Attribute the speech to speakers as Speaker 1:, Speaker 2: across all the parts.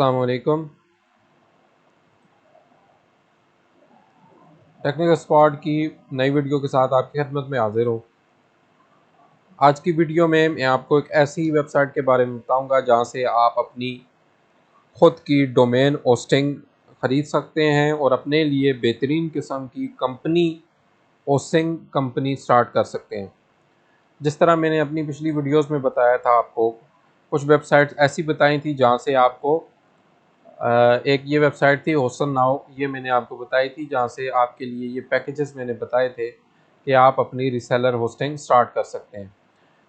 Speaker 1: अस्सलाम वालेकुम। Technical spot की नई वीडियो के साथ आपकी खिदमत में हाजिर हूँ। आज की वीडियो में मैं आपको एक ऐसी वेबसाइट के बारे में बताऊंगा जहां से आप अपनी खुद की डोमेन होस्टिंग ख़रीद सकते हैं और अपने लिए बेहतरीन किस्म की कंपनी होस्टिंग कंपनी स्टार्ट कर सकते हैं। जिस तरह मैंने अपनी पिछली वीडियोस में बताया था, आपको कुछ वेबसाइट्स ऐसी बताई थी जहां से आपको एक ये वेबसाइट थी होस्टन नाउ, ये मैंने आपको बताई थी जहाँ से आपके लिए ये पैकेजेस मैंने बताए थे कि आप अपनी रीसेलर होस्टिंग स्टार्ट कर सकते हैं।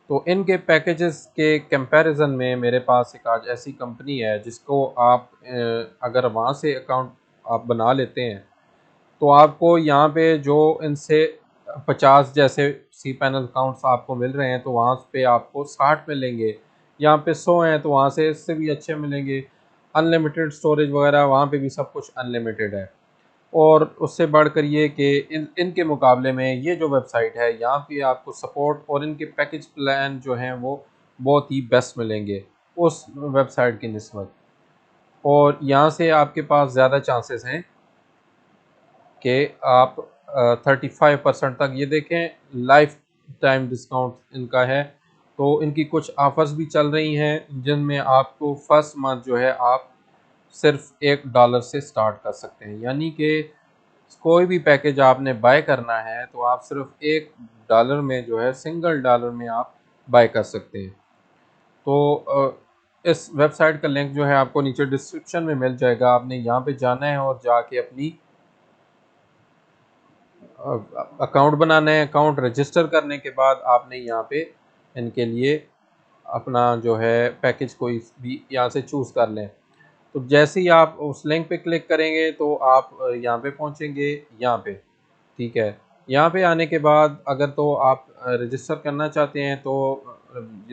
Speaker 1: तो इनके पैकेजेस के कंपैरिजन में मेरे पास एक आज ऐसी कंपनी है जिसको आप अगर वहाँ से अकाउंट आप बना लेते हैं तो आपको यहाँ पे जो इनसे 50 जैसे सी पैनल अकाउंट्स आपको मिल रहे हैं तो वहाँ पे आपको 60 मिलेंगे। यहाँ पे 100 हैं तो वहाँ से इससे भी अच्छे मिलेंगे। अनलिमिटेड स्टोरेज वगैरह वहाँ पे भी सब कुछ अनलिमिटेड है। और उससे बढ़कर ये कि इनके मुकाबले में ये जो वेबसाइट है यहाँ पे आपको सपोर्ट और इनके पैकेज प्लान जो हैं वो बहुत ही बेस्ट मिलेंगे उस वेबसाइट की निस्बत। और यहाँ से आपके पास ज़्यादा चांसेस हैं कि आप 35% तक, ये देखें लाइफ टाइम डिस्काउंट इनका है। तो इनकी कुछ ऑफ़र्स भी चल रही हैं जिनमें आपको फर्स्ट मंथ जो है आप सिर्फ $1 से स्टार्ट कर सकते हैं। यानी कि कोई भी पैकेज आपने बाय करना है तो आप सिर्फ $1 में जो है सिंगल डॉलर में आप बाय कर सकते हैं। तो इस वेबसाइट का लिंक जो है आपको नीचे डिस्क्रिप्शन में मिल जाएगा। आपने यहाँ पे जाना है और जाके अपनी अकाउंट बनाना है। अकाउंट रजिस्टर करने के बाद आपने यहाँ पे इनके लिए अपना जो है पैकेज कोई भी यहाँ से चूज़ कर लें। तो जैसे ही आप उस लिंक पे क्लिक करेंगे तो आप यहाँ पे पहुँचेंगे यहाँ पे, ठीक है। यहाँ पे आने के बाद अगर तो आप रजिस्टर करना चाहते हैं तो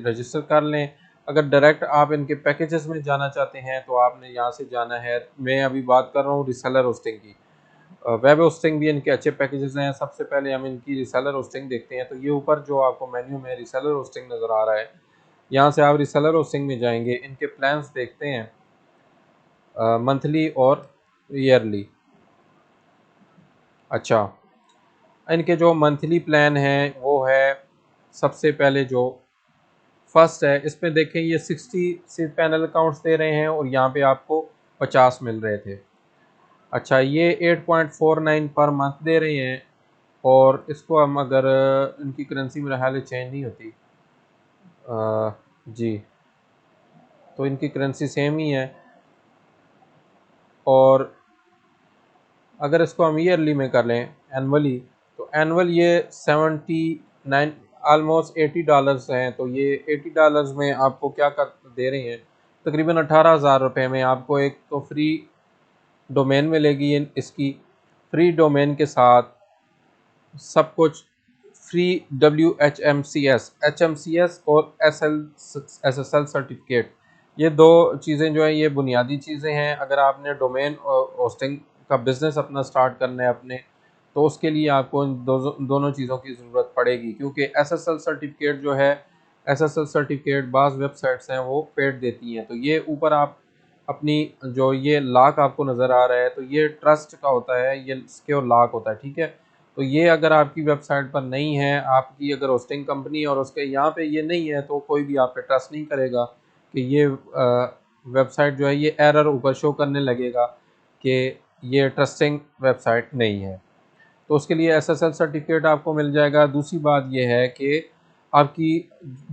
Speaker 1: रजिस्टर कर लें। अगर डायरेक्ट आप इनके पैकेजेस में जाना चाहते हैं तो आपने यहाँ से जाना है। मैं अभी बात कर रहा हूँ रिसेलर होस्टिंग की। वेब होस्टिंग भी इनके अच्छे पैकेजेस हैं। सबसे पहले हम इनकी रिसेलर होस्टिंग देखते हैं। तो ये ऊपर जो आपको मेन्यू में रिसेलर होस्टिंग नज़र आ रहा है, यहाँ से आप रिसेलर होस्टिंग में जाएंगे। इनके प्लान्स देखते हैं मंथली और ईयरली। अच्छा, इनके जो मंथली प्लान हैं वो है, सबसे पहले जो फर्स्ट है इसमें देखें ये 60 से पैनल अकाउंट्स दे रहे हैं और यहाँ पे आपको 50 मिल रहे थे। अच्छा, ये 8.49 पर मंथ दे रहे हैं। और इसको हम अगर इनकी करेंसी मेरा ख्याल चेंज नहीं होती, जी, तो इनकी करेंसी सेम ही है। और अगर इसको हम ईयरली में कर लें, एनअली, तो एनअल ये 79 ऑलमोस्ट $80 हैं। तो ये $80 में आपको क्या कर दे रही हैं, तकरीबन 18,000 रुपये में आपको एक तो फ्री डोमेन मिलेगी। इसकी फ्री डोमेन के साथ सब कुछ फ्री WHMCS और SSL सर्टिफिकेट, ये दो चीज़ें जो हैं ये बुनियादी चीज़ें हैं। अगर आपने डोमेन होस्टिंग का बिज़नेस अपना स्टार्ट करना है अपने, तो उसके लिए आपको इन दोनों चीज़ों की ज़रूरत पड़ेगी। क्योंकि SSL सर्टिफिकेट जो है, SSL सर्टिफिकेट बाज़ वेबसाइट्स हैं वो पेड देती हैं। तो ये ऊपर आप अपनी जो ये लॉक आपको नज़र आ रहा है, तो ये ट्रस्ट का होता है, ये सिक्योर लॉक होता है, ठीक है। तो ये अगर आपकी वेबसाइट पर नहीं है, आपकी अगर होस्टिंग कंपनी और उसके यहाँ पे ये नहीं है, तो कोई भी आप पे ट्रस्ट नहीं करेगा कि ये वेबसाइट जो है, ये एरर ऊपर शो करने लगेगा कि ये ट्रस्टिंग वेबसाइट नहीं है। तो उसके लिए SSL सर्टिफिकेट आपको मिल जाएगा। दूसरी बात ये है कि आपकी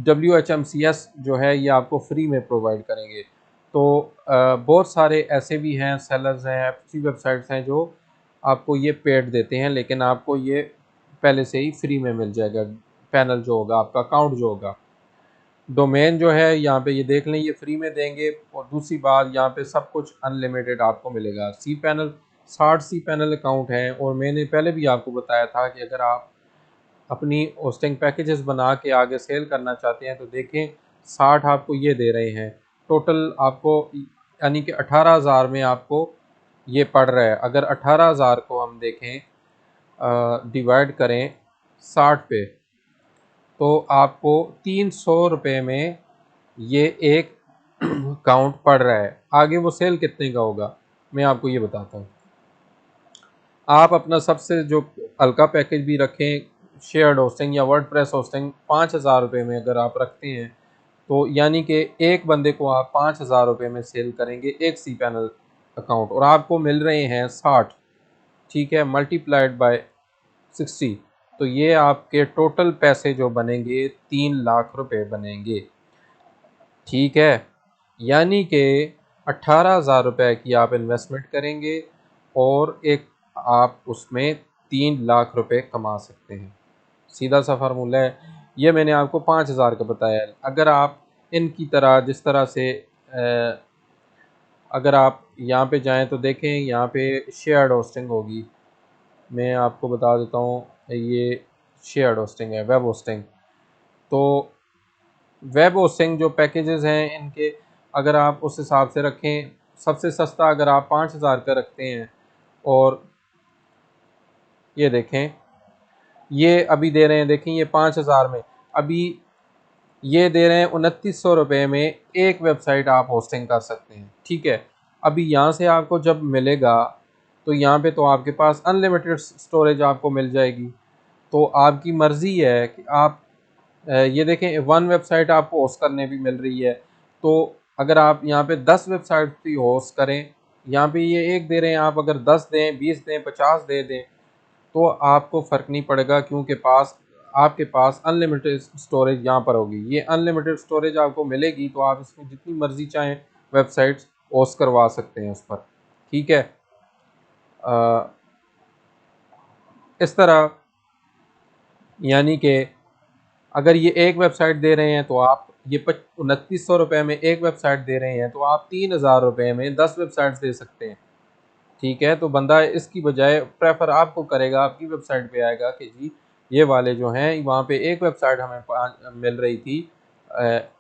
Speaker 1: WHMCS जो है ये आपको फ्री में प्रोवाइड करेंगे। तो बहुत सारे ऐसे भी हैं, सेलर्स हैं, ऐसी वेबसाइट्स हैं जो आपको ये पेड देते हैं, लेकिन आपको ये पहले से ही फ्री में मिल जाएगा। पैनल जो होगा, आपका अकाउंट जो होगा, डोमेन जो है यहाँ पे ये देख लें, ये फ्री में देंगे। और दूसरी बात, यहाँ पे सब कुछ अनलिमिटेड आपको मिलेगा। C panel 60 C panel account हैं। और मैंने पहले भी आपको बताया था कि अगर आप अपनी होस्टिंग पैकेजेस बना के आगे सेल करना चाहते हैं तो देखें 60 आपको ये दे रहे हैं। टोटल आपको यानी कि 18,000 में आपको ये पड़ रहा है। अगर 18,000 को हम देखें, डिवाइड करें 60 पे, तो आपको 300 रुपये में ये एक काउंट पड़ रहा है। आगे वो सेल कितने का होगा मैं आपको ये बताता हूँ। आप अपना सबसे जो हल्का पैकेज भी रखें, शेयर्ड होस्टिंग या वर्डप्रेस होस्टिंग 5,000 रुपये में अगर आप रखते हैं तो यानी कि एक बंदे को आप 5,000 रुपये में सेल करेंगे एक सी पैनल अकाउंट, और आपको मिल रहे हैं 60, ठीक है, मल्टीप्लाइड बाय 60, तो ये आपके टोटल पैसे जो बनेंगे 3 लाख रुपए बनेंगे, ठीक है। यानी कि 18,000 रुपये की आप इन्वेस्टमेंट करेंगे और एक आप उसमें 3 लाख रुपए कमा सकते हैं। सीधा सा फार्मूला है ये, मैंने आपको 5,000 का बताया है। अगर आप इनकी तरह जिस तरह से अगर आप यहाँ पे जाएं तो देखें, यहाँ पे शेयर्ड होस्टिंग होगी, मैं आपको बता देता हूँ, ये शेयर्ड होस्टिंग है, वेब होस्टिंग। तो वेब होस्टिंग जो पैकेजेस हैं इनके अगर आप उस हिसाब से रखें, सबसे सस्ता अगर आप 5,000 का रखते हैं, और ये देखें ये अभी दे रहे हैं, देखें ये 5,000 में अभी ये दे रहे हैं 2,900 रुपये में एक वेबसाइट आप होस्टिंग कर सकते हैं, ठीक है। अभी यहाँ से आपको जब मिलेगा तो यहाँ पे तो आपके पास अनलिमिटेड स्टोरेज आपको मिल जाएगी। तो आपकी मर्ज़ी है कि आप ये देखें वन वेबसाइट आपको होस्ट करने भी मिल रही है। तो अगर आप यहाँ पे 10 वेबसाइट भी होस्ट करें, यहाँ पे ये एक दे रहे हैं, आप अगर 10 दें, 20 दें, 50 दे दें तो आपको फ़र्क नहीं पड़ेगा, क्योंकि आपके पास अनलिमिटेड स्टोरेज यहाँ पर होगी। ये अनलिमिटेड स्टोरेज आपको मिलेगी तो आप इसमें जितनी मर्ज़ी चाहें वेबसाइट्स होस्ट करवा सकते हैं उस पर, ठीक है। इस तरह यानी कि अगर ये एक वेबसाइट दे रहे हैं तो आप ये 2,900 रुपये में एक वेबसाइट दे रहे हैं तो आप 3,000 रुपये में 10 वेबसाइट्स दे सकते हैं, ठीक है। तो बंदा इसकी बजाय प्रेफर आपको करेगा, आपकी वेबसाइट पे आएगा कि जी ये वाले जो हैं वहाँ पे एक वेबसाइट हमें मिल रही थी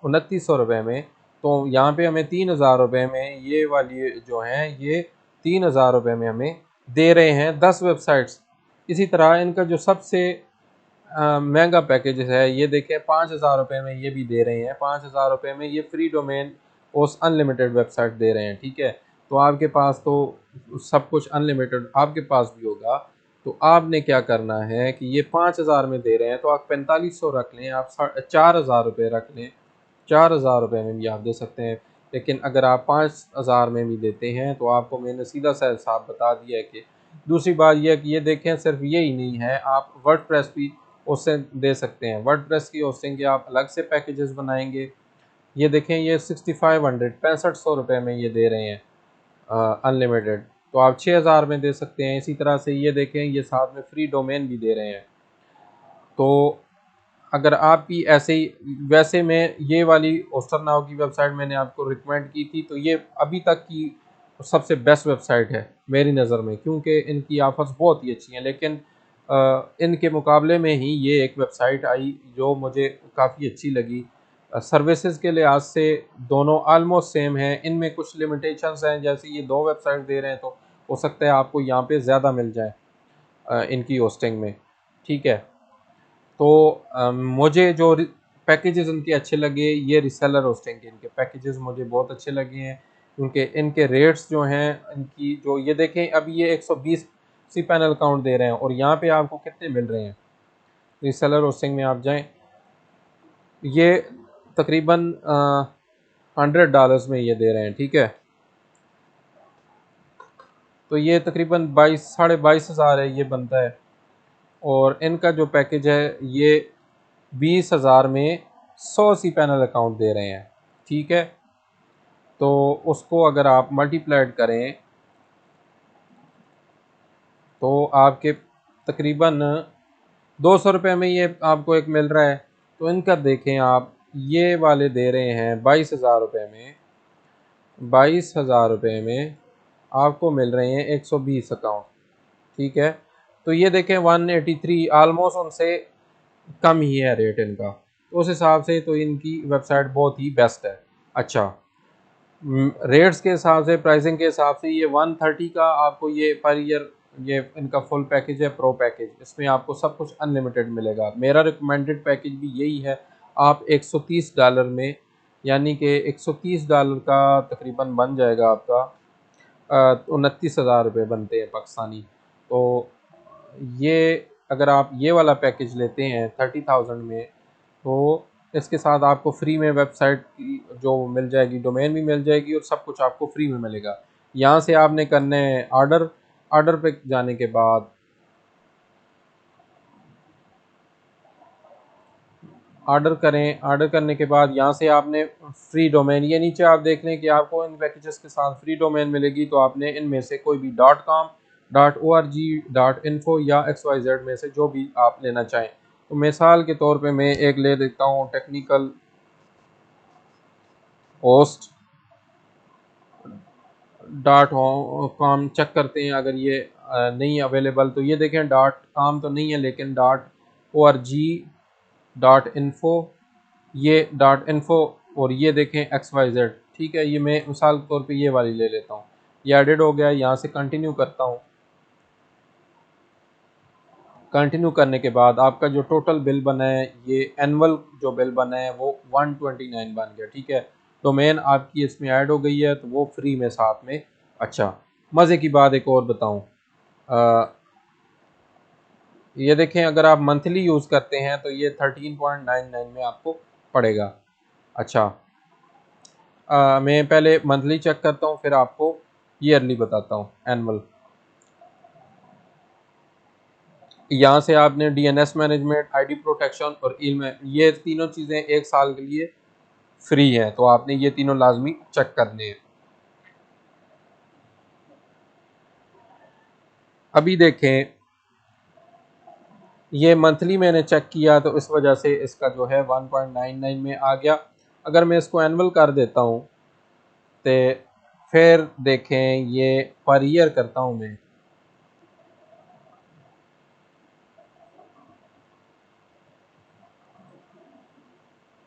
Speaker 1: 2,900 रुपये में, तो यहाँ पे हमें 3,000 रुपये में ये वाली जो हैं ये 3,000 रुपये में हमें दे रहे हैं 10 वेबसाइट्स। इसी तरह इनका जो सबसे महंगा पैकेज है ये देखें 5,000 रुपये में ये भी दे रहे हैं, 5,000 रुपये में ये फ्री डोमेन और अनलिमिटेड वेबसाइट दे रहे हैं, ठीक है। तो आपके पास तो सब कुछ अनलिमिटेड आपके पास भी होगा। तो आपने क्या करना है कि ये 5,000 में दे रहे हैं तो आप 4,500 रख लें, आप 4,000 रुपये रख लें, 4,000 रुपये में भी आप दे सकते हैं। लेकिन अगर आप 5,000 में भी देते हैं तो आपको मैंने सीधा सा हिसाब बता दिया है कि दूसरी बात यह है कि ये देखें सिर्फ यही नहीं है, आप वर्डप्रेस भी उससे दे सकते हैं। वर्डप्रेस की होस्टिंग के आप अलग से पैकेजेस बनाएंगे। ये देखें ये 6500 रुपये में ये दे रहे हैं अनलिमिटेड, तो आप 6,000 में दे सकते हैं। इसी तरह से ये देखें ये साथ में फ्री डोमेन भी दे रहे हैं। तो अगर आप भी ऐसे ही वैसे में ये वाली होस्टर नाउ की वेबसाइट मैंने आपको रिकमेंड की थी, तो ये अभी तक की सबसे बेस्ट वेबसाइट है मेरी नज़र में, क्योंकि इनकी ऑफर्स बहुत ही अच्छी हैं। लेकिन इनके मुकाबले में ही ये एक वेबसाइट आई जो मुझे काफ़ी अच्छी लगी। सर्विसेज के लिहाज से दोनों आलमोस्ट सेम हैं, इनमें कुछ लिमिटेशंस हैं, जैसे ये 2 वेबसाइट दे रहे हैं तो हो सकता है आपको यहाँ पे ज़्यादा मिल जाए इनकी होस्टिंग में, ठीक है। तो मुझे जो पैकेजेस उनके अच्छे लगे, ये रिसेलर होस्टिंग के इनके पैकेजेस मुझे बहुत अच्छे लगे हैं, क्योंकि इनके रेट्स जो हैं इनकी जो ये देखें अभी ये 120 सी पैनल काउंट दे रहे हैं और यहाँ पे आपको कितने मिल रहे हैं। रिसेलर होस्टिंग में आप जाएं, ये तकरीबन $100 में ये दे रहे हैं, ठीक है। तो ये तकरीबन 22,500 है ये बनता है, और इनका जो पैकेज है ये 20,000 में 100 सी पैनल अकाउंट दे रहे हैं, ठीक है। तो उसको अगर आप मल्टीप्लाइड करें तो आपके तकरीबन 200 रुपये में ये आपको एक मिल रहा है। तो इनका देखें आप, ये वाले दे रहे हैं 22,000 रुपये में, 22,000 रुपये में आपको मिल रहे हैं 120 अकाउंट, ठीक है। तो ये देखें 183 आलमोस्ट उनसे कम ही है रेट इनका, तो उस हिसाब से तो इनकी वेबसाइट बहुत ही बेस्ट है। अच्छा, रेट्स के हिसाब से, प्राइसिंग के हिसाब से ये 130 का आपको ये पर ईयर ये इनका फुल पैकेज है, प्रो पैकेज, इसमें आपको सब कुछ अनलिमिटेड मिलेगा। मेरा रिकमेंडेड पैकेज भी यही है, आप $130 में यानी कि $130 का तकरीबन बन जाएगा आपका 29,000 रुपये बनते हैं पाकिस्तानी। तो ये अगर आप ये वाला पैकेज लेते हैं 30,000 में, तो इसके साथ आपको फ्री में वेबसाइट की जो मिल जाएगी, डोमेन भी मिल जाएगी और सब कुछ आपको फ्री में मिलेगा। यहाँ से आपने करने ऑर्डर, ऑर्डर पे जाने के बाद ऑर्डर करें। ऑर्डर करने के बाद यहाँ से आपने फ्री डोमेन, ये नीचे आप देख लें कि आपको इन पैकेजेस के साथ फ्री डोमेन मिलेगी। तो आपने इनमें से कोई भी .com, .org, .info या XYZ में से जो भी आप लेना चाहें। तो मिसाल के तौर पे मैं एक ले देता हूँ टेक्निकल होस्ट .com, चेक करते हैं अगर ये नहीं अवेलेबल। तो ये देखें .com तो नहीं है, लेकिन .org, .info, ये .info और ये देखें XYZ। ठीक है, ये मैं मिसाल के तौर पे ये वाली ले लेता हूँ। ये एडिट हो गया। यहाँ से कंटिन्यू करता हूँ। कंटिन्यू करने के बाद आपका जो टोटल बिल बना है, ये एनुअल जो बिल बना है वो 129 बन गया। ठीक है, डोमेन आपकी इसमें ऐड हो गई है, तो वो फ्री में साथ में। अच्छा, मज़े की बात एक और बताऊँ, ये देखें अगर आप मंथली यूज़ करते हैं तो ये 13.99 में आपको पड़ेगा। अच्छा, मैं पहले मंथली चेक करता हूँ, फिर आपको ईयरली बताता हूँ, एनुअल। यहाँ से आपने DNS मैनेजमेंट, ID प्रोटेक्शन और ईमेल, ये तीनों चीज़ें 1 साल के लिए फ्री हैं। तो आपने ये तीनों लाजमी चेक करने हैं। अभी देखें, ये मंथली मैंने चेक किया तो इस वजह से इसका जो है 1.99 में आ गया। अगर मैं इसको एनुअल कर देता हूँ तो फिर देखें, ये पर ईयर करता हूँ मैं।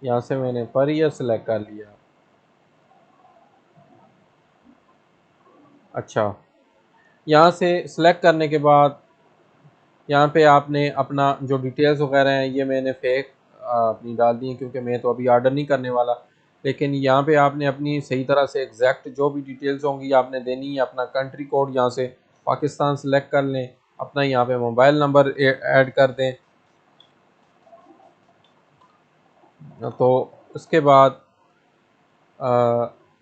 Speaker 1: यहाँ से मैंने पर ईयर सेलेक्ट कर लिया। अच्छा, यहाँ से सिलेक्ट करने के बाद यहाँ पे आपने अपना जो डिटेल्स वगैरह हैं, ये मैंने फेक अपनी डाल दी है, क्योंकि मैं तो अभी ऑर्डर नहीं करने वाला। लेकिन यहाँ पे आपने अपनी सही तरह से एग्जैक्ट जो भी डिटेल्स होंगी आपने देनी है। अपना कंट्री कोड यहाँ से पाकिस्तान सेलेक्ट कर लें, अपना यहाँ पे मोबाइल नंबर ऐड कर दें। तो उसके बाद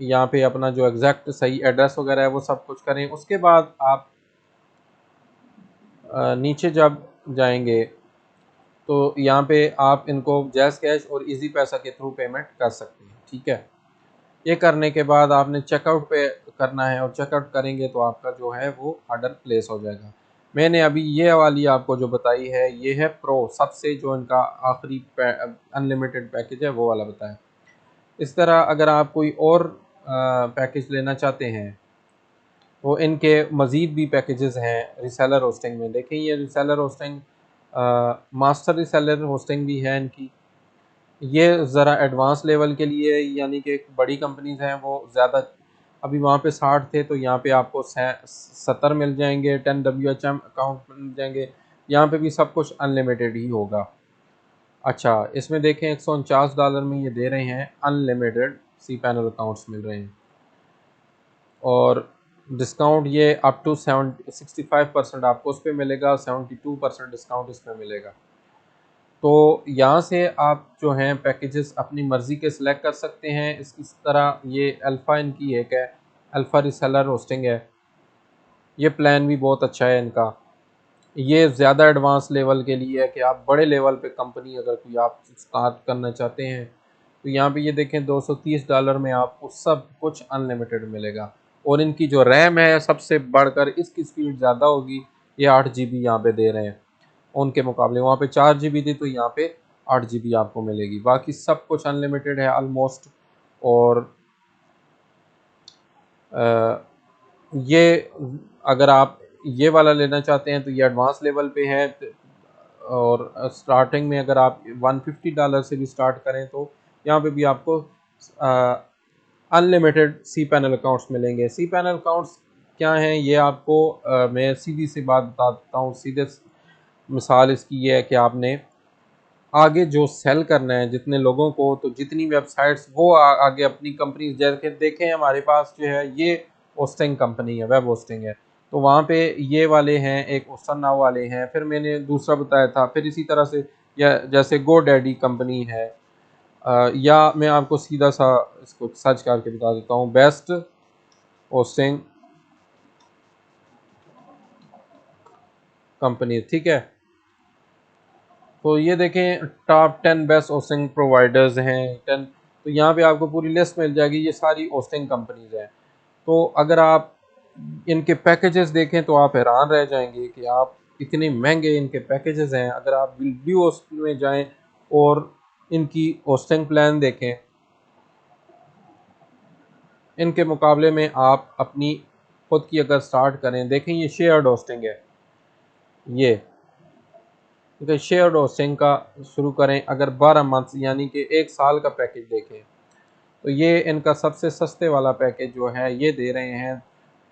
Speaker 1: यहाँ पे अपना जो एग्जैक्ट सही एड्रेस वगैरह है वो सब कुछ करें। उसके बाद आप नीचे जब जाएंगे तो यहाँ पे आप इनको जैज़ कैश और इजी पैसा के थ्रू पेमेंट कर सकते हैं। ठीक है, ये करने के बाद आपने चेकआउट पे करना है और चेकआउट करेंगे तो आपका जो है वो ऑर्डर प्लेस हो जाएगा। मैंने अभी ये वाली आपको जो बताई है, ये है प्रो, सबसे जो इनका आखिरी अनलिमिटेड पैकेज है वो वाला बताया। इस तरह अगर आप कोई और पैकेज लेना चाहते हैं तो इनके मज़ीद भी पैकेजेस हैं रिसेलर होस्टिंग में। देखें, ये reseller hosting, master reseller hosting भी है इनकी। ये ज़रा एडवांस लेवल के लिए, यानी कि बड़ी कंपनीज हैं वो ज़्यादा, अभी वहाँ पे 60 थे, तो यहाँ पे आपको 70 मिल जाएंगे। 10 WHM अकाउंट मिल जाएंगे। यहाँ पे भी सब कुछ अनलिमिटेड ही होगा। अच्छा, इसमें देखें $149 में ये दे रहे हैं, अनलिमिटेड सी पैनल अकाउंट्स मिल रहे हैं। और डिस्काउंट ये अप टू 65% आपको उस पर मिलेगा, 72% डिस्काउंट इस पर मिलेगा। तो यहाँ से आप जो हैं पैकेजेस अपनी मर्ज़ी के सिलेक्ट कर सकते हैं। इस तरह ये अल्फ़ा इनकी एक है, अल्फ़ा रिसेलर होस्टिंग है। ये प्लान भी बहुत अच्छा है इनका। ये ज़्यादा एडवांस लेवल के लिए है कि आप बड़े लेवल पे कंपनी अगर कोई आप स्टार्ट करना चाहते हैं, तो यहाँ पे ये देखें $230 में आपको सब कुछ अनलिमिटेड मिलेगा। और इनकी जो रैम है सबसे बढ़कर, इसकी स्पीड ज़्यादा होगी। ये 8 GB यहाँ पे दे रहे हैं, उनके मुकाबले वहाँ पे 4 GB थी, तो यहाँ पे 8 GB आपको मिलेगी। बाकी सब कुछ अनलिमिटेड है ऑलमोस्ट। और ये अगर आप ये वाला लेना चाहते हैं तो ये एडवांस लेवल पे है। और स्टार्टिंग में अगर आप $150 से भी स्टार्ट करें तो यहाँ पे भी आपको अनलिमिटेड सी पैनल अकाउंट्स मिलेंगे। सी पैनल अकाउंट्स क्या हैं, ये आपको मैं सीधी सी बात बता देता हूँ। सीधे मिसाल इसकी ये है कि आपने आगे जो सेल करना है जितने लोगों को, तो जितनी वेबसाइट्स वो आगे अपनी कंपनी, जैसे देखें हमारे पास जो है ये होस्टिंग कंपनी है, वेब होस्टिंग है, तो वहाँ पे ये वाले हैं, एक ओस्टर नाउ वाले हैं, फिर मैंने दूसरा बताया था, फिर इसी तरह से या जैसे गो डैडी कंपनी है, या मैं आपको सीधा सा इसको सर्च करके बता देता हूँ, बेस्ट होस्टिंग कंपनी, ठीक है। तो ये देखें टॉप 10 बेस्ट होस्टिंग प्रोवाइडर्स हैं 10, तो यहाँ पे आपको पूरी लिस्ट मिल जाएगी, ये सारी होस्टिंग कंपनीज हैं। तो अगर आप इनके पैकेजेस देखें तो आप हैरान रह जाएंगे कि आप इतने महंगे इनके पैकेजेस हैं। अगर आप वीडियो होस्ट में जाएं और इनकी होस्टिंग प्लान देखें, इनके मुकाबले में आप अपनी खुद की अगर स्टार्ट करें, देखें ये शेयर्ड होस्टिंग है, ये ठीक शेयर होस्टिंग का शुरू करें, अगर 12 मंथ यानी कि 1 साल का पैकेज देखें, तो ये इनका सबसे सस्ते वाला पैकेज जो है ये दे रहे हैं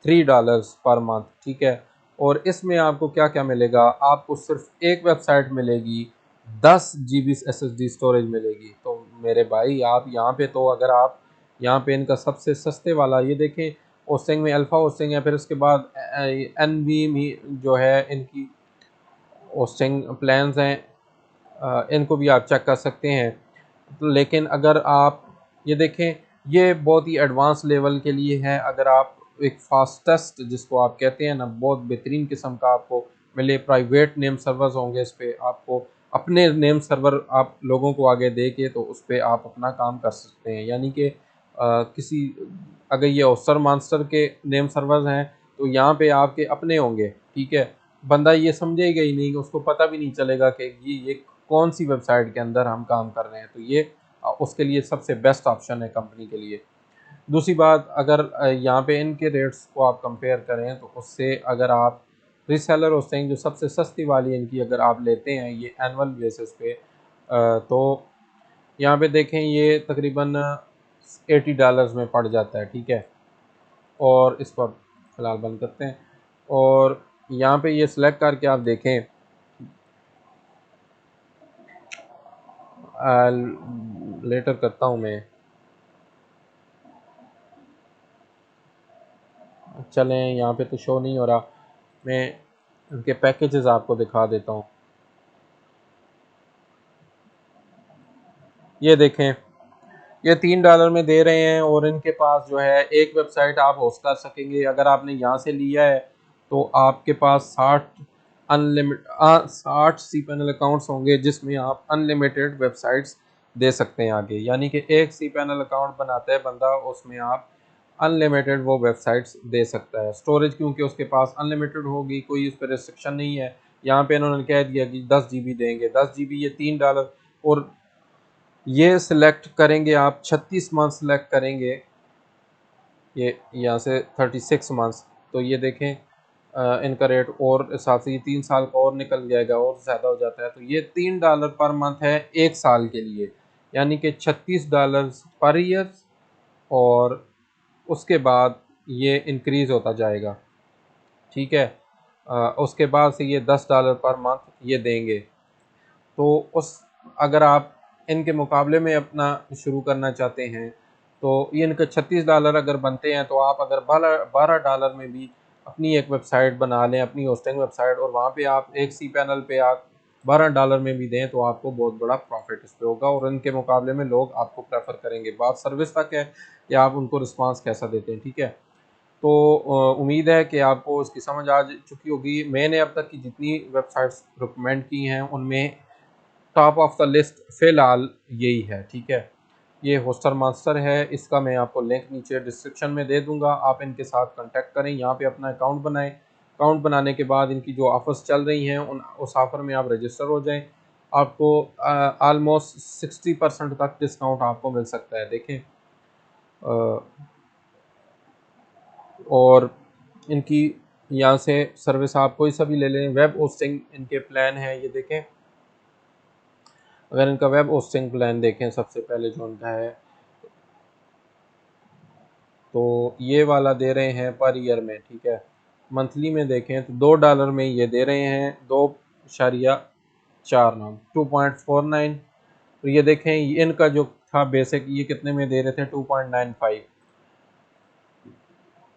Speaker 1: $3 पर मंथ, ठीक है। और इसमें आपको क्या क्या मिलेगा, आपको सिर्फ एक वेबसाइट मिलेगी, 10 GB SSD स्टोरेज मिलेगी। तो मेरे भाई आप यहाँ पे, तो अगर आप यहाँ पे इनका सबसे सस्ते वाला ये देखें, होस्टिंग में अल्फ़ा होस्टिंग है, फिर उसके बाद NV जो है इनकी होस्टिंग प्लान्स हैं, इनको भी आप चेक कर सकते हैं। लेकिन अगर आप ये देखें, ये बहुत ही एडवांस लेवल के लिए है। अगर आप एक फास्टेस्ट जिसको आप कहते हैं ना, बहुत बेहतरीन किस्म का आपको मिले, प्राइवेट नेम सर्वर्स होंगे इस पर, आपको अपने नेम सर्वर आप लोगों को आगे दे के तो उस पर आप अपना काम कर सकते हैं। यानी कि किसी, अगर ये ओस्टर मास्टर के नेम सर्वर्स हैं तो यहाँ पे आपके अपने होंगे, ठीक है। बंदा ये समझेगा ही नहीं, उसको पता भी नहीं चलेगा कि ये कौन सी वेबसाइट के अंदर हम काम कर रहे हैं। तो ये उसके लिए सबसे बेस्ट ऑप्शन है कंपनी के लिए। दूसरी बात, अगर यहाँ पे इनके रेट्स को आप कंपेयर करें तो उससे, अगर आप रीसेलर होस्टिंग जो सबसे सस्ती वाली इनकी अगर आप लेते हैं ये एनुअल बेसिस पे, तो यहाँ पे देखें ये तकरीबन $80 में पड़ जाता है, ठीक है। और इस पर फिलहाल बंद करते हैं, और यहाँ पे ये सिलेक्ट करके आप देखें, लेटर करता हूँ मैं, चलें यहाँ पे तो शो नहीं हो रहा, मैं उनके पैकेजेस आपको दिखा देता हूँ। ये देखें, ये $3 में दे रहे हैं, और इनके पास जो है एक वेबसाइट आप होस्ट कर सकेंगे। अगर आपने यहाँ से लिया है तो आपके पास 60 cPanel अकाउंट्स होंगे, जिसमें आप अनलिमिटेड वेबसाइट्स दे सकते हैं आगे। यानी कि एक cPanel अकाउंट बनाता है बंदा, उसमें आप अनलिमिटेड वो वेबसाइट्स दे सकता है। स्टोरेज क्योंकि उसके पास अनलिमिटेड होगी, कोई उस पर रिस्ट्रिक्शन नहीं है। यहाँ पे इन्होंने कह दिया कि 10 GB देंगे, 10 GB ये $3। और ये सिलेक्ट करेंगे आप 36 मंथ सिलेक्ट करेंगे, ये यहाँ से 36 मंथ्स, तो ये देखें इनका रेट और हिसाब से ये 3 साल का और निकल जाएगा और ज़्यादा हो जाता है। तो ये $3 पर मंथ है 1 साल के लिए, यानी कि $36 पर ईयर, और उसके बाद ये इंक्रीज़ होता जाएगा, ठीक है। उसके बाद से ये $10 पर मंथ ये देंगे। तो उस, अगर आप इनके मुकाबले में अपना शुरू करना चाहते हैं तो ये इनके $36 अगर बनते हैं, तो आप अगर $12 में भी अपनी एक वेबसाइट बना लें, अपनी होस्टिंग वेबसाइट, और वहाँ पे आप एक cPanel पे आप $12 में भी दें, तो आपको बहुत बड़ा प्रॉफिट इस पे होगा, और इनके मुकाबले में लोग आपको प्रेफर करेंगे। बात सर्विस तक है कि आप उनको रिस्पांस कैसा देते हैं, ठीक है। तो उम्मीद है कि आपको इसकी समझ आ चुकी होगी। मैंने अब तक की जितनी वेबसाइट्स रिकमेंड की हैं उनमें टॉप ऑफ द लिस्ट फ़िलहाल यही है, ठीक है। ये होस्टर मास्टर है, इसका मैं आपको लिंक नीचे डिस्क्रिप्शन में दे दूंगा, आप इनके साथ कांटेक्ट करें, यहाँ पे अपना अकाउंट बनाएं। अकाउंट बनाने के बाद इनकी जो ऑफ़र्स चल रही हैं उस ऑफ़र में आप रजिस्टर हो जाएं, आपको आलमोस्ट 60% तक डिस्काउंट आपको मिल सकता है, देखें। और इनकी यहाँ से सर्विस आप कोई सा भी ले लें, वेब होस्टिंग इनके प्लान है, ये देखें। अगर इनका वेब होस्टिंग प्लान देखें सबसे पहले जो उनका है, तो ये वाला दे रहे हैं पर ईयर में, ठीक है। मंथली में देखें तो $2 में ये दे रहे हैं, 2 4 नाम 2.49। तो ये देखें इनका जो था बेसिक ये कितने में दे रहे थे 2.95।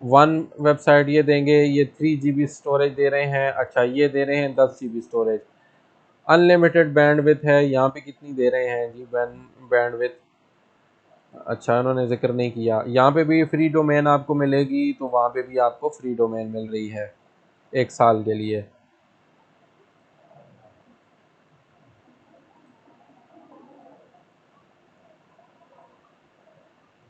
Speaker 1: वन वेबसाइट ये देंगे, ये 3 GB स्टोरेज दे रहे हैं। अच्छा ये दे रहे हैं 10 GB स्टोरेज। अनलिमिटेड बैंडविड्थ है, यहाँ पे कितनी दे रहे हैं जी बैंडविड्थ? अच्छा उन्होंने जिक्र नहीं किया। यहाँ पे भी फ्री डोमेन आपको मिलेगी, तो वहाँ पे भी आपको फ्री डोमेन मिल रही है 1 साल के लिए।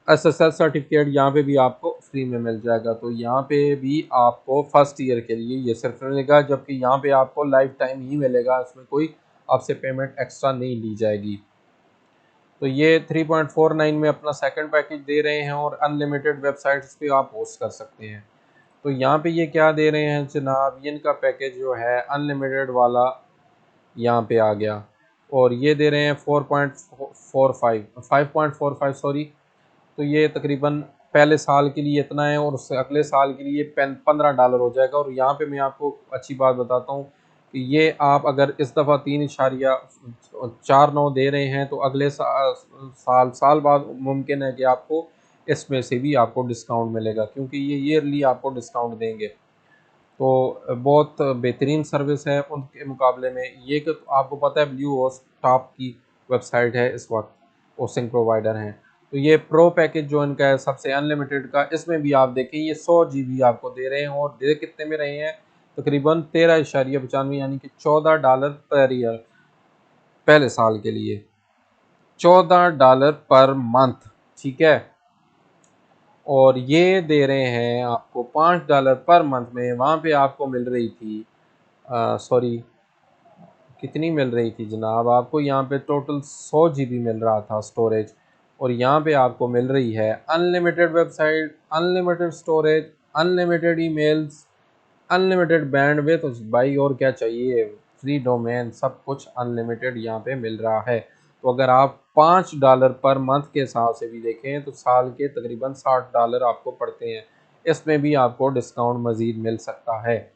Speaker 1: SSL सर्टिफिकेट यहाँ पे भी आपको फ्री में मिल जाएगा। तो यहाँ पे भी आपको फर्स्ट ईयर के लिए ये सिर्फ मिलेगा, जबकि यहाँ पे आपको लाइफ टाइम ही मिलेगा, इसमें कोई आपसे पेमेंट एक्स्ट्रा नहीं ली जाएगी। तो ये 3.49 में अपना सेकंड पैकेज दे रहे हैं और अनलिमिटेड वेबसाइट्स पे आप होस्ट कर सकते हैं। तो यहाँ पे ये क्या दे रहे हैं जनाब, ये इनका पैकेज जो है अनलिमिटेड वाला यहाँ पे आ गया, और ये दे रहे हैं 5.45 सॉरी। तो ये तकरीबन पहले साल के लिए इतना है और उससे अगले साल के लिए $15 हो जाएगा। और यहाँ पे मैं आपको अच्छी बात बताता हूँ कि ये आप अगर इस दफ़ा 3.49 दे रहे हैं, तो अगले साल बाद मुमकिन है कि आपको इसमें से भी आपको डिस्काउंट मिलेगा, क्योंकि ये ईयरली आपको डिस्काउंट देंगे। तो बहुत बेहतरीन सर्विस है उनके मुकाबले में। ये कि आपको पता है ब्लू होस्ट टॉप की वेबसाइट है इस वक्त, होस्टिंग प्रोवाइडर हैं। तो ये प्रो पैकेज जो इनका है सबसे अनलिमिटेड का, इसमें भी आप देखें ये 100 GB आपको दे रहे हैं, और दे कितने में रहे हैं तकरीबन 13.95 यानी कि $14 पर ईयर पहले साल के लिए, $14 पर मंथ, ठीक है। और ये दे रहे हैं आपको $5 पर मंथ में। वहाँ पे आपको मिल रही थी सॉरी कितनी मिल रही थी जनाब, आपको यहाँ पे टोटल 100 GB मिल रहा था स्टोरेज, और यहाँ पे आपको मिल रही है unlimited website, unlimited storage, unlimited emails, unlimited bandwidth. भाई और क्या चाहिए, फ्री डोमेन, सब कुछ अनलिमिटेड यहाँ पे मिल रहा है। तो अगर आप $5 पर मंथ के हिसाब से भी देखें तो साल के तकरीबन $60 आपको पड़ते हैं। इसमें भी आपको डिस्काउंट मज़ीद मिल सकता है।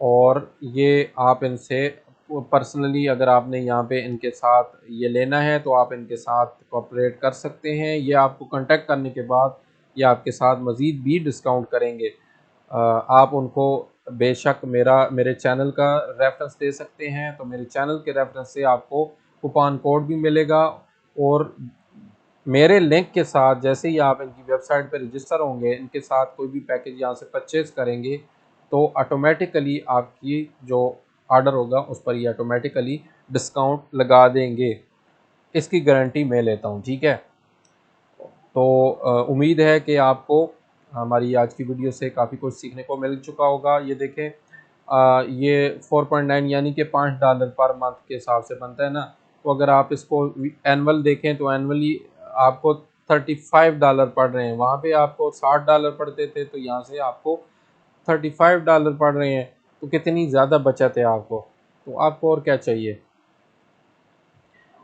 Speaker 1: और ये आप इनसे पर्सनली अगर आपने यहाँ पे इनके साथ ये लेना है तो आप इनके साथ कोऑपरेट कर सकते हैं। ये आपको कांटेक्ट करने के बाद ये आपके साथ मज़ीद भी डिस्काउंट करेंगे। आप उनको बेशक मेरे चैनल का रेफरेंस दे सकते हैं, तो मेरे चैनल के रेफरेंस से आपको कूपन कोड भी मिलेगा, और मेरे लिंक के साथ जैसे ही आप इनकी वेबसाइट पर रजिस्टर होंगे, इनके साथ कोई भी पैकेज यहाँ से परचेज़ करेंगे, तो ऑटोमेटिकली आपकी जो ऑर्डर होगा उस पर ये ऑटोमेटिकली डिस्काउंट लगा देंगे। इसकी गारंटी मैं लेता हूँ, ठीक है। तो उम्मीद है कि आपको हमारी आज की वीडियो से काफ़ी कुछ सीखने को मिल चुका होगा। ये देखें ये 4.9 यानी कि $5 पर मंथ के हिसाब से बनता है ना। तो अगर आप इसको एनुअल देखें तो एनुअली आपको $35 पड़ रहे हैं, वहाँ पे आपको $60 पड़ते थे, तो यहाँ से आपको $35 पड़ रहे हैं। तो कितनी ज़्यादा बचत है आपको, तो आपको और क्या चाहिए।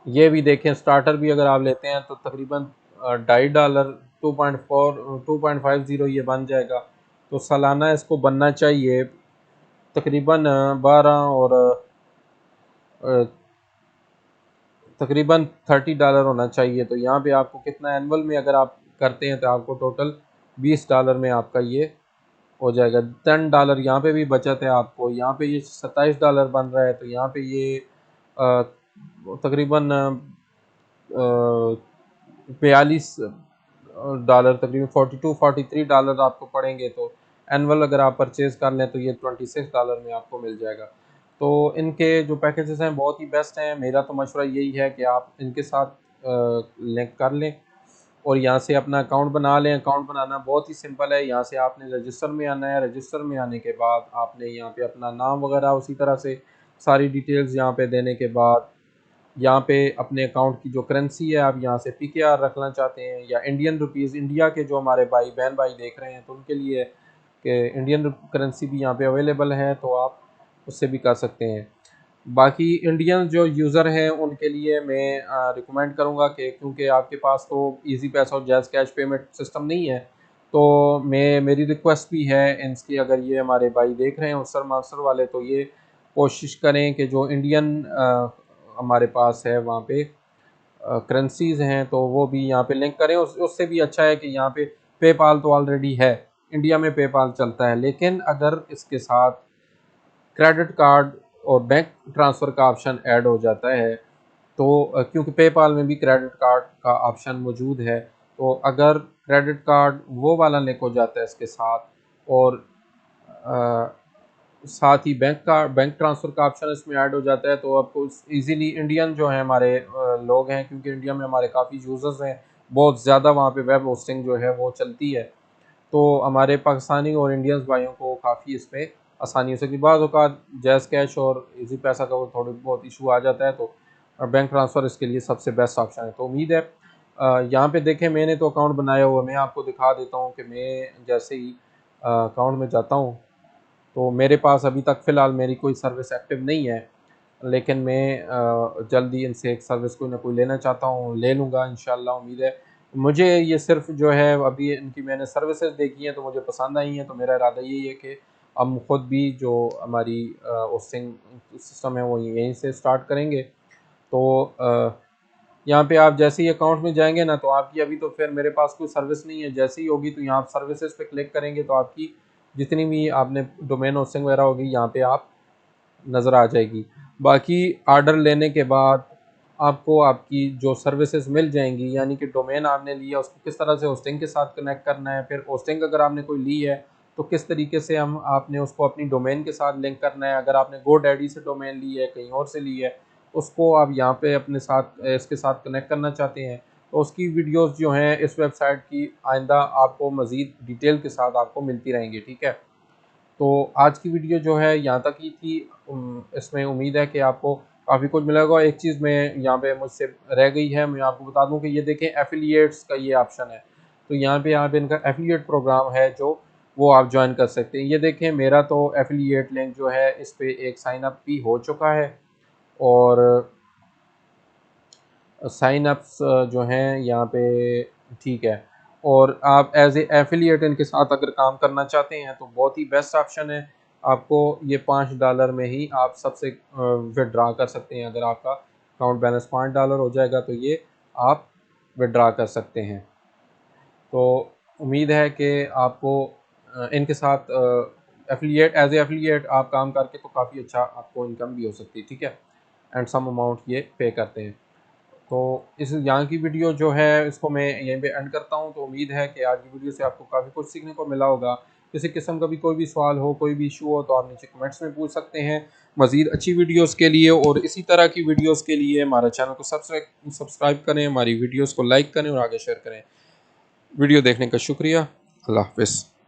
Speaker 1: ये भी देखें स्टार्टर भी अगर आप लेते हैं तो तकरीबन $2.5 2.50 ये बन जाएगा। तो सालाना इसको बनना चाहिए तकरीबन 12 और तकरीबन $30 होना चाहिए। तो यहाँ पे आपको कितना एनुअल में अगर आप करते हैं तो आपको टोटल $20 में आपका ये हो जाएगा। $10 यहाँ पे भी बचत है आपको। यहाँ पे ये $27 बन रहा है, तो यहाँ पे ये तकरीबन 42 तकरीबन $42-43 आपको पड़ेंगे। तो एनुअल अगर आप परचेज़ कर लें तो ये $26 में आपको मिल जाएगा। तो इनके जो पैकेजेस हैं बहुत ही बेस्ट हैं। मेरा तो मशवरा यही है कि आप इनके साथ लिंक कर लें और यहाँ से अपना अकाउंट बना लें। अकाउंट बनाना बहुत ही सिंपल है। यहाँ से आपने रजिस्टर में आना है। रजिस्टर में आने के बाद आपने यहाँ पे अपना नाम वगैरह उसी तरह से सारी डिटेल्स यहाँ पे देने के बाद यहाँ पे अपने अकाउंट की जो करेंसी है आप यहाँ से PKR रखना चाहते हैं या इंडियन रुपीज़, इंडिया के जो हमारे बहन भाई देख रहे हैं तो उनके लिए कि इंडियन करेंसी भी यहाँ पे अवेलेबल है, तो आप उससे भी कर सकते हैं। बाकी इंडियन जो यूज़र हैं उनके लिए मैं रिकमेंड करूँगा कि क्योंकि आपके पास तो इजी पैसा और जैज़ कैश पेमेंट सिस्टम नहीं है, तो मेरी रिक्वेस्ट भी है इनकी, अगर ये हमारे भाई देख रहे हैं उसर मास्टर वाले, तो ये कोशिश करें कि जो इंडियन हमारे पास है वहाँ पे करेंसीज़ हैं तो वो भी यहाँ पे लिंक करें। उससे भी अच्छा है कि यहाँ पे पेपाल तो ऑलरेडी है, इंडिया में पेपाल चलता है, लेकिन अगर इसके साथ क्रेडिट कार्ड और बैंक ट्रांसफ़र का ऑप्शन ऐड हो जाता है तो क्योंकि पेपाल में भी क्रेडिट कार्ड का ऑप्शन मौजूद है, तो अगर क्रेडिट कार्ड वो वाला लिंक हो जाता है इसके साथ और अ, साथ ही बैंक ट्रांसफ़र का ऑप्शन इसमें ऐड हो जाता है, तो आपको इजीली इंडियन जो हैं हमारे लोग हैं, क्योंकि इंडिया में हमारे काफ़ी यूज़र्स हैं, बहुत ज़्यादा वहाँ पे वेब होस्टिंग जो है वो चलती है, तो हमारे पाकिस्तानी और इंडियंस भाइयों को काफ़ी इसमें आसानी हो सकती है। बाज़ औक़ात जैज़ कैश और इजी पैसा का वो थोड़ी बहुत इशू आ जाता है, तो बैंक ट्रांसफ़र इसके लिए सबसे बेस्ट ऑप्शन है। तो उम्मीद है यहाँ पे देखें मैंने तो अकाउंट बनाया हुआ है, मैं आपको दिखा देता हूँ कि मैं जैसे ही अकाउंट में जाता हूँ तो मेरे पास अभी तक फ़िलहाल मेरी कोई सर्विस एक्टिव नहीं है, लेकिन मैं जल्दी इनसे एक सर्विस कोई ना कोई लेना चाहता हूँ, ले लूँगा इंशाल्लाह उम्मीद है। मुझे ये सिर्फ़ जो है अभी इनकी मैंने सर्विसेज़ देखी हैं तो मुझे पसंद आई हैं, तो मेरा इरादा यही है कि हम खुद भी जो हमारी होस्टिंग सिस्टम है वो यहीं से स्टार्ट करेंगे। तो यहाँ पे आप जैसे ही अकाउंट में जाएँगे ना तो आपकी अभी तो फिर मेरे पास कोई सर्विस नहीं है, जैसे ही होगी तो यहाँ आप सर्विसेज़ पे क्लिक करेंगे तो आपकी जितनी भी आपने डोमेन होस्टिंग वगैरह होगी यहाँ पे आप नज़र आ जाएगी। बाकी ऑर्डर लेने के बाद आपको आपकी जो सर्विसेज मिल जाएंगी, यानी कि डोमेन आपने लिया उसको किस तरह से होस्टिंग के साथ कनेक्ट करना है, फिर होस्टिंग अगर आपने कोई ली है तो किस तरीके से हम आपने उसको अपनी डोमेन के साथ लिंक करना है। अगर आपने GoDaddy से डोमेन ली है, कहीं और से ली है, उसको आप यहाँ पे अपने साथ इसके साथ कनेक्ट करना चाहते हैं तो उसकी वीडियोस जो हैं इस वेबसाइट की आइंदा आपको मज़ीद डिटेल के साथ आपको मिलती रहेंगी। ठीक है, तो आज की वीडियो जो है यहाँ तक ही थी। इसमें उम्मीद है कि आपको काफ़ी कुछ मिलेगा। एक चीज़ मैं यहाँ पे मुझसे रह गई है, मैं आपको बता दूं कि ये देखें एफिलिएट्स का ये ऑप्शन है, तो यहाँ पे इनका एफिलिएट प्रोग्राम है जो वो आप ज्वाइन कर सकते हैं। ये देखें मेरा तो एफिलिएट लिंक जो है इस पर एक साइन अप भी हो चुका है और साइन अप्स जो हैं यहाँ पे ठीक है, और आप एज ए एफिलिएट इनके साथ अगर काम करना चाहते हैं तो बहुत ही बेस्ट ऑप्शन है। आपको ये $5 में ही आप सबसे विड्रा कर सकते हैं। अगर आपका अकाउंट बैलेंस $5 हो जाएगा तो ये आप विड्रा कर सकते हैं। तो उम्मीद है कि आपको इनके साथ एफिलिएट आप काम करके तो काफ़ी अच्छा आपको इनकम भी हो सकती है। ठीक है, एंड सम अमाउंट ये पे करते हैं। तो इस यहाँ की वीडियो जो है इसको मैं यहीं पे एंड करता हूँ। तो उम्मीद है कि आज की वीडियो से आपको काफ़ी कुछ सीखने को मिला होगा। किसी किस्म का भी कोई भी सवाल हो, कोई भी इशू हो तो आप नीचे कमेंट्स में पूछ सकते हैं। मज़ीद अच्छी वीडियोस के लिए और इसी तरह की वीडियोस के लिए हमारे चैनल को सब्सक्राइब करें, हमारी वीडियोस को लाइक करें और आगे शेयर करें। वीडियो देखने का शुक्रिया। अल्लाह हाफ़िज़।